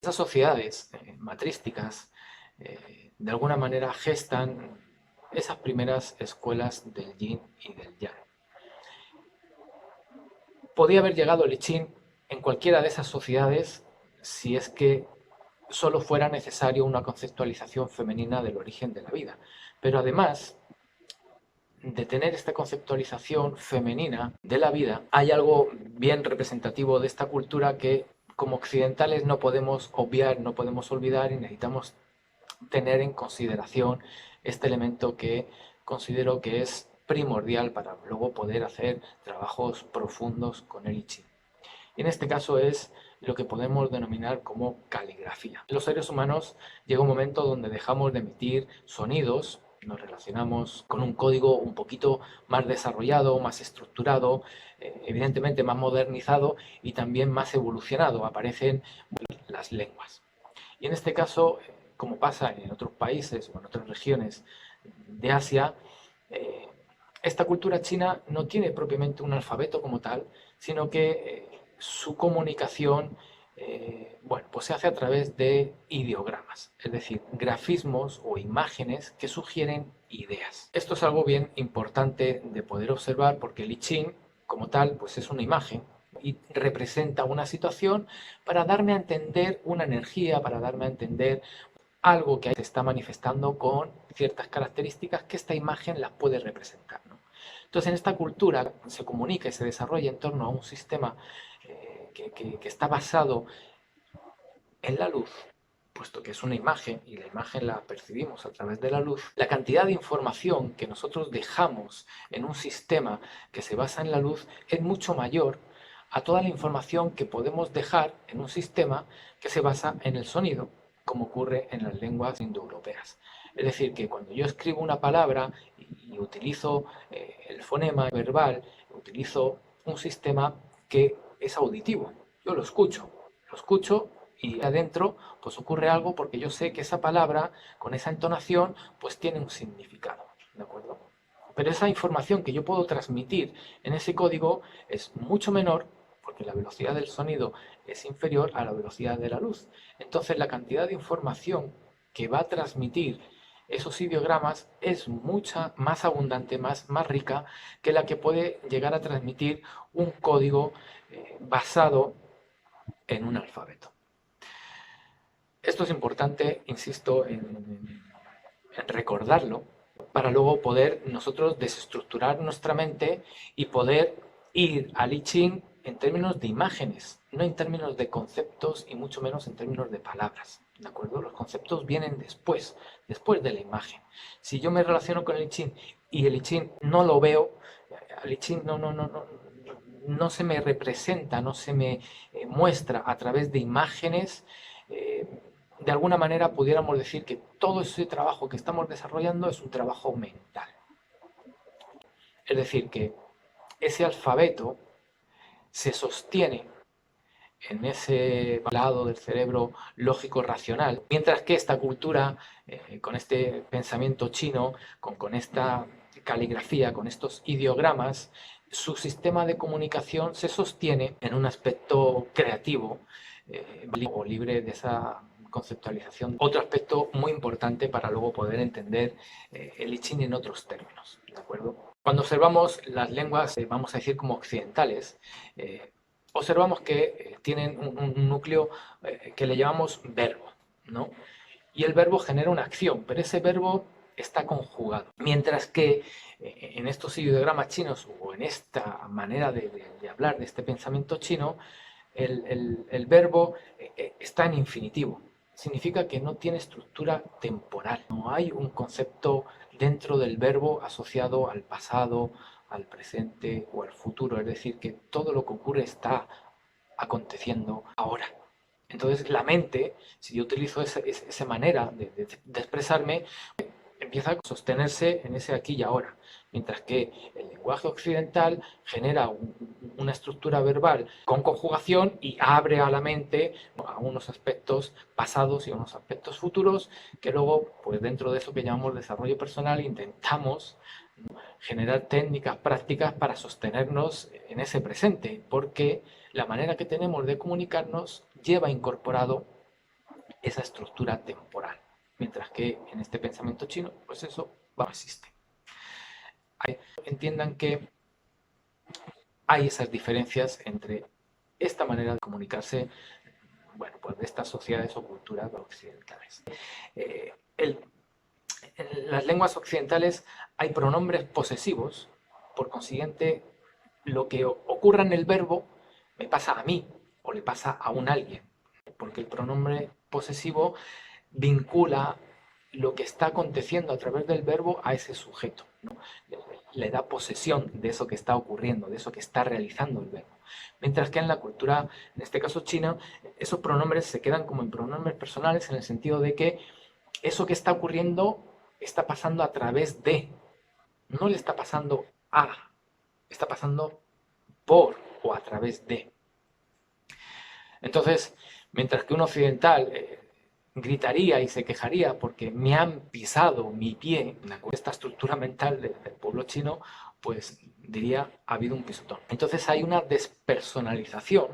Esas sociedades matrísticas de alguna manera gestan esas primeras escuelas del yin y del yang. Podía haber llegado el I Ching en cualquiera de esas sociedades si es que solo fuera necesario una conceptualización femenina del origen de la vida. Pero además de tener esta conceptualización femenina de la vida, hay algo bien representativo de esta cultura que como occidentales no podemos obviar, no podemos olvidar y necesitamos tener en consideración este elemento que considero que es primordial para luego poder hacer trabajos profundos con el I Ching. Y en este caso es lo que podemos denominar como caligrafía. Los seres humanos llega un momento donde dejamos de emitir sonidos, nos relacionamos con un código un poquito más desarrollado, más estructurado, evidentemente más modernizado y también más evolucionado. Aparecen las lenguas. Y en este caso, como pasa en otros países o en otras regiones de Asia, eh, esta cultura china no tiene propiamente un alfabeto como tal, sino que su comunicación bueno, pues se hace a través de ideogramas, es decir, grafismos o imágenes que sugieren ideas. Esto es algo bien importante de poder observar porque el I Ching, como tal, pues es una imagen y representa una situación para darme a entender una energía, para darme a entender algo que se está manifestando con ciertas características que esta imagen las puede representar, ¿no? Entonces, en esta cultura se comunica y se desarrolla en torno a un sistema que está basado en la luz, puesto que es una imagen y la imagen la percibimos a través de la luz, la cantidad de información que nosotros dejamos en un sistema que se basa en la luz es mucho mayor a toda la información que podemos dejar en un sistema que se basa en el sonido, como ocurre en las lenguas indoeuropeas. Es decir, que cuando yo escribo una palabra y utilizo el fonema verbal, utilizo un sistema que es auditivo. Yo lo escucho y adentro pues ocurre algo porque yo sé que esa palabra con esa entonación pues tiene un significado, ¿de acuerdo? Pero esa información que yo puedo transmitir en ese código es mucho menor porque la velocidad del sonido es inferior a la velocidad de la luz. Entonces la cantidad de información que va a transmitir esos ideogramas es mucha más abundante, más rica que la que puede llegar a transmitir un código basado en un alfabeto. Esto es importante, insisto, en recordarlo para luego poder nosotros desestructurar nuestra mente y poder ir al I Ching en términos de imágenes, no en términos de conceptos y mucho menos en términos de palabras. ¿De acuerdo? Los conceptos vienen después de la imagen. Si yo me relaciono con el I Ching y el I Ching no lo veo, el I Ching no se me representa, no se me muestra a través de imágenes, de alguna manera pudiéramos decir que todo ese trabajo que estamos desarrollando es un trabajo mental. Es decir, que ese alfabeto se sostiene en ese lado del cerebro lógico-racional, mientras que esta cultura, con este pensamiento chino, con esta caligrafía, con estos ideogramas, su sistema de comunicación se sostiene en un aspecto creativo o libre de esa conceptualización. Otro aspecto muy importante para luego poder entender el I Ching en otros términos, ¿de acuerdo? Cuando observamos las lenguas, vamos a decir como occidentales, observamos que tienen un núcleo que le llamamos verbo, ¿no? Y el verbo genera una acción, pero ese verbo está conjugado. Mientras que en estos ideogramas chinos o en esta manera de hablar, de este pensamiento chino, el verbo está en infinitivo. Significa que no tiene estructura temporal. No hay un concepto dentro del verbo asociado al pasado, al presente o al futuro. Es decir, que todo lo que ocurre está aconteciendo ahora. Entonces la mente, si yo utilizo esa manera de expresarme, empieza a sostenerse en ese aquí y ahora, mientras que el lenguaje occidental genera una estructura verbal con conjugación y abre a la mente a unos aspectos pasados y a unos aspectos futuros que luego, pues dentro de eso que llamamos desarrollo personal, intentamos generar técnicas prácticas para sostenernos en ese presente, porque la manera que tenemos de comunicarnos lleva incorporado esa estructura temporal. Mientras que en este pensamiento chino, pues eso no existe. Entiendan que hay esas diferencias entre esta manera de comunicarse, bueno, pues de estas sociedades o culturas occidentales. En las lenguas occidentales hay pronombres posesivos, por consiguiente, lo que ocurra en el verbo me pasa a mí o le pasa a un alguien, porque el pronombre posesivo vincula lo que está aconteciendo a través del verbo a ese sujeto, ¿no? Le da posesión de eso que está ocurriendo, de eso que está realizando el verbo. Mientras que en la cultura, en este caso china, esos pronombres se quedan como en pronombres personales en el sentido de que eso que está ocurriendo está pasando a través de, no le está pasando a, está pasando por o a través de. Entonces, mientras que un occidental gritaría y se quejaría porque me han pisado mi pie, esta estructura mental del pueblo chino, pues diría, ha habido un pisotón. Entonces hay una despersonalización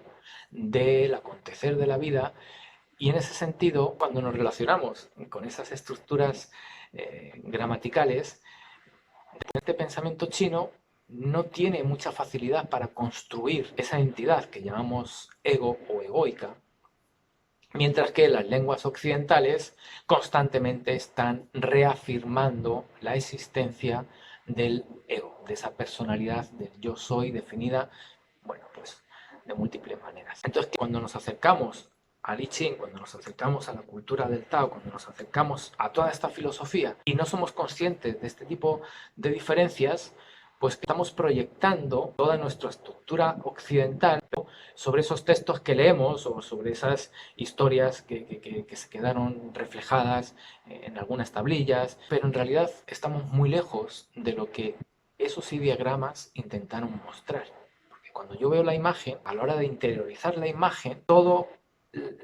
del acontecer de la vida y en ese sentido, cuando nos relacionamos con esas estructuras gramaticales, este pensamiento chino no tiene mucha facilidad para construir esa entidad que llamamos ego o egoica, mientras que las lenguas occidentales constantemente están reafirmando la existencia del ego, de esa personalidad del yo soy definida, bueno, pues de múltiples maneras. Entonces, cuando nos acercamos al I Ching, cuando nos acercamos a la cultura del Tao, cuando nos acercamos a toda esta filosofía y no somos conscientes de este tipo de diferencias, pues estamos proyectando toda nuestra estructura occidental sobre esos textos que leemos o sobre esas historias que se quedaron reflejadas en algunas tablillas, pero en realidad estamos muy lejos de lo que esos ideogramas intentaron mostrar. Porque cuando yo veo la imagen, a la hora de interiorizar la imagen, todo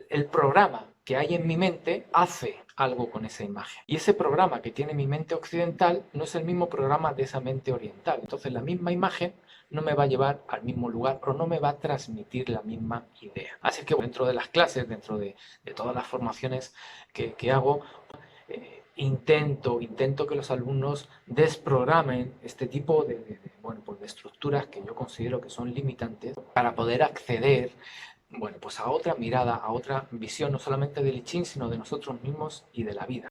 el programa que hay en mi mente hace algo con esa imagen. Y ese programa que tiene mi mente occidental no es el mismo programa de esa mente oriental. Entonces la misma imagen no me va a llevar al mismo lugar o no me va a transmitir la misma idea. Así que dentro de las clases, dentro de todas las formaciones que hago, intento que los alumnos desprogramen este tipo bueno, pues de estructuras que yo considero que son limitantes para poder acceder, bueno, pues a otra mirada, a otra visión, no solamente del I Ching, sino de nosotros mismos y de la vida.